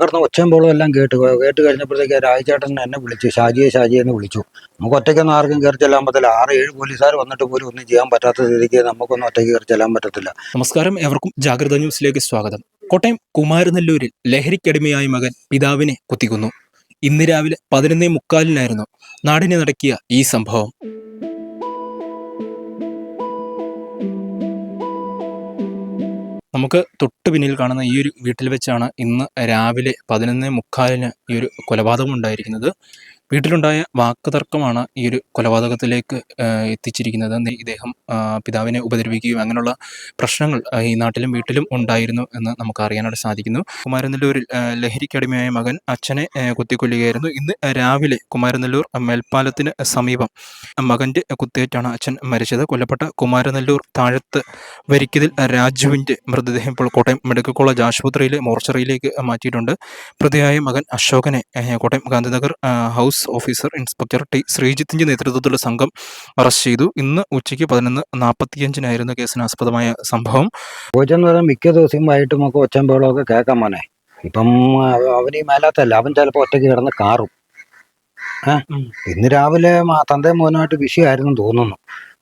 കിടന്ന ഒച്ചയും ബഹളവും എല്ലാം കേട്ട് കഴിഞ്ഞപ്പോഴത്തേക്ക് രാജചേട്ടൻ എന്നെ വിളിച്ചു, ഷാജിയെ എന്ന് വിളിച്ചു. നമുക്ക് ഒറ്റയ്ക്കൊന്നും ആർക്കും കയറി ചെല്ലാൻ പറ്റില്ല. 6-7 പോലീസുകാർ വന്നിട്ട് പോലും ഒന്നും ചെയ്യാൻ പറ്റാത്ത സ്ഥിതിക്ക് നമുക്കൊന്നും ഒറ്റയ്ക്ക് കയറി ചെല്ലാൻ പറ്റത്തില്ല. നമസ്കാരം, എവർക്കും ജാഗ്രത ന്യൂസിലേക്ക് സ്വാഗതം. കോട്ടയം കുമാരനെല്ലൂരിൽ ലഹരിക്കടിമയായ മകൻ പിതാവിനെ കുത്തിക്കൊന്നു. ഇന്ന് രാവിലെ 11:45 നാടിനെ നടക്കിയ ഈ സംഭവം. നമുക്ക് തൊട്ടു പിന്നിൽ കാണുന്ന ഈ ഒരു വീട്ടിൽ വെച്ചാണ് ഇന്ന് രാവിലെ 11:45 ഈ ഒരു കൊലപാതകം ഉണ്ടായിരിക്കുന്നത്. വീട്ടിലുണ്ടായ വാക്കുതർക്കമാണ് ഈ ഒരു കൊലപാതകത്തിലേക്ക് എത്തിച്ചിരിക്കുന്നത്. ഇദ്ദേഹം പിതാവിനെ ഉപദ്രവിക്കുകയും അങ്ങനെയുള്ള പ്രശ്നങ്ങൾ ഈ നാട്ടിലും വീട്ടിലും ഉണ്ടായിരുന്നു എന്ന് നമുക്ക് അറിയാനായിട്ട് സാധിക്കുന്നു. കുമാരനെല്ലൂരിൽ ലഹരിക്കടിമയായ മകൻ അച്ഛനെ കുത്തിക്കൊല്ലുകയായിരുന്നു. ഇന്ന് രാവിലെ കുമാരനെല്ലൂർ മേൽപ്പാലത്തിന് സമീപം മകൻ്റെ കുത്തേറ്റാണ് അച്ഛൻ മരിച്ചത്. കൊല്ലപ്പെട്ട കുമാരനെല്ലൂർ താഴത്ത് വരിക്കതിൽ രാജുവിൻ്റെ മൃതദേഹം ഇപ്പോൾ കോട്ടയം മെഡിക്കൽ കോളേജ് ആശുപത്രിയിലെ മോർച്ചറിയിലേക്ക് മാറ്റിയിട്ടുണ്ട്. പ്രതിയായ മകൻ അശോകനെ Kottayam Gandhinagar house officer inspector T ശ്രീജിത്തിന്റെ നേതൃത്വത്തിലുള്ള സംഘം അറസ്റ്റ് ചെയ്തു. ഇന്ന് ഉച്ചയ്ക്ക് 11:45 കേസിനാസ്പദമായ സംഭവം. മിക്ക ദിവസമായിട്ടും ഒക്കെ ഒച്ചയും ബഹളമൊക്കെ കേൾക്കാൻ മോനെ. ഇപ്പം അവന് മേലാത്തല്ല, അവൻ ചിലപ്പോൾ ഒറ്റയ്ക്ക് കിടന്ന് കാറും. ഇന്ന് രാവിലെ തന്തയും മോനുമായിട്ട് വിഷയമായിരുന്നു തോന്നുന്നു.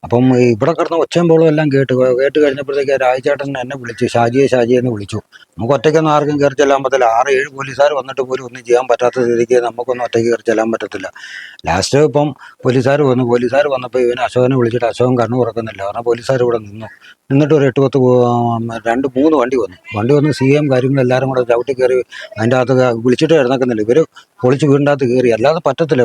അപ്പം ഇവിടെ കിടന്ന ഒച്ചയും ബഹളവും എല്ലാം കേട്ട് കഴിഞ്ഞപ്പോഴത്തേക്ക് രാജചേട്ടൻ എന്നെ വിളിച്ചു, ഷാജിയെ എന്ന് വിളിച്ചു. നമുക്ക് ഒറ്റയ്ക്കൊന്നും ആർക്കും കയറി ചെല്ലാൻ പറ്റില്ല. 6-7 പോലീസുകാർ വന്നിട്ട് പോലും ഒന്നും ചെയ്യാൻ പറ്റാത്ത സ്ഥിതിക്ക് നമുക്കൊന്നും ഒറ്റയ്ക്ക് കയറി ചെല്ലാൻ പറ്റത്തില്ല. ലാസ്റ്റ് ഇപ്പം പോലീസുകാർ വന്നപ്പോൾ ഇവന് അശോകനെ വിളിച്ചിട്ട് അശോകൻ കണ്ണു തുറക്കുന്നില്ല. കാരണം പോലീസുകാർ ഇവിടെ നിന്നിട്ട് ഒരു 8-10 വണ്ടി വന്ന് CM കാര്യങ്ങളെല്ലാവരും കൂടെ ചവിട്ടി കയറി അതിൻ്റെ അകത്ത് വിളിച്ചിട്ട് എഴുന്നേക്കുന്നില്ല. ഇവർ പൊളിച്ച് വീടിൻ്റെ അകത്ത് കയറി. അല്ലാതെ പറ്റത്തില്ല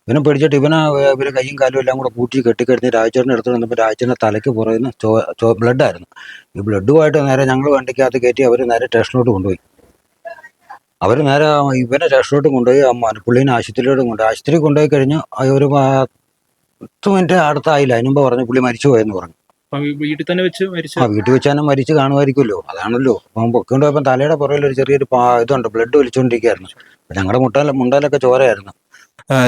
ഇവനെ പേടിച്ചിട്ട് ഇവര് കൈയും കാലും എല്ലാം കൂടെ കൂട്ടി കെട്ടിക്കഴിഞ്ഞ് രാജചേട്ടൻ്റെ അടുത്ത് വന്നപ്പോൾ രാജചേട്ടൻ്റെ തലയ്ക്ക് പുറയുന്ന ബ്ലഡായിരുന്നു. ഈ ബ്ലഡുമായിട്ട് നേരെ ഞങ്ങൾ വണ്ടിക്കകത്ത് കയറ്റി അവർ നേരെ സ്റ്റേഷനിലോട്ട് കൊണ്ടുപോയി. അവർ നേരെ ഇവനെ സ്റ്റേഷനിലോട്ട് കൊണ്ടുപോയി പുള്ളീനെ ആശുപത്രി കൊണ്ടുപോയി കഴിഞ്ഞ് ഒരു 10 മിനിറ്റ് അടുത്തായില്ല. അതിനുമ്പ് പറഞ്ഞു പുള്ളി മരിച്ചു പോയെന്ന് പറഞ്ഞു. വീട്ടിൽ തന്നെ വെച്ച് വീട്ടിൽ വെച്ച് തന്നെ മരിച്ചു കാണുമായിരിക്കുമല്ലോ. അതാണല്ലോ. അപ്പം പൊക്കൊണ്ട് പോയപ്പോൾ തലയുടെ പുറകിൽ ഒരു ചെറിയൊരു ഇതുണ്ട്, ബ്ലഡ് ഒലിച്ചുകൊണ്ടിരിക്കുകയായിരുന്നു. ഞങ്ങളുടെ മുണ്ടാലൊക്കെ ചോരയായിരുന്നു.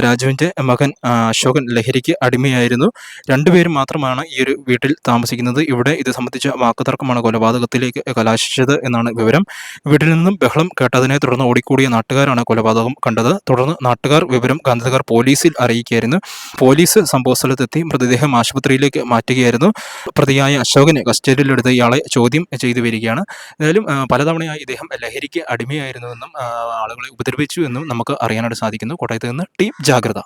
രാജുവിൻ്റെ മകൻ അശോകൻ ലഹരിക്ക് അടിമയായിരുന്നു. രണ്ടുപേരും മാത്രമാണ് ഈ ഒരു വീട്ടിൽ താമസിക്കുന്നത്. ഇവിടെ ഇത് സംബന്ധിച്ച വാക്കുതർക്കമാണ് കൊലപാതകത്തിലേക്ക് കലാശിച്ചത് എന്നാണ് വിവരം. വീട്ടിൽ നിന്നും ബഹളം കേട്ടതിനെ തുടർന്ന് ഓടിക്കൂടിയ നാട്ടുകാരാണ് കൊലപാതകം കണ്ടത്. തുടർന്ന് നാട്ടുകാർ വിവരം ഗാന്ധിനഗർ പോലീസിൽ അറിയിക്കുകയായിരുന്നു. പോലീസ് സംഭവസ്ഥലത്തെത്തി മൃതദേഹം ആശുപത്രിയിലേക്ക് മാറ്റുകയായിരുന്നു. പ്രതിയായ അശോകനെ കസ്റ്റഡിയിലെടുത്ത് ഇയാളെ ചോദ്യം ചെയ്തു വരികയാണ്. എന്തായാലും പലതവണയായി ഇദ്ദേഹം ലഹരിക്ക് അടിമയായിരുന്നുവെന്നും ആളുകളെ ഉപദ്രവിച്ചു എന്നും നമുക്ക് അറിയാനായിട്ട് സാധിക്കുന്നു. കോട്ടയത്ത് നിന്ന് ടീം ജാഗ്രത.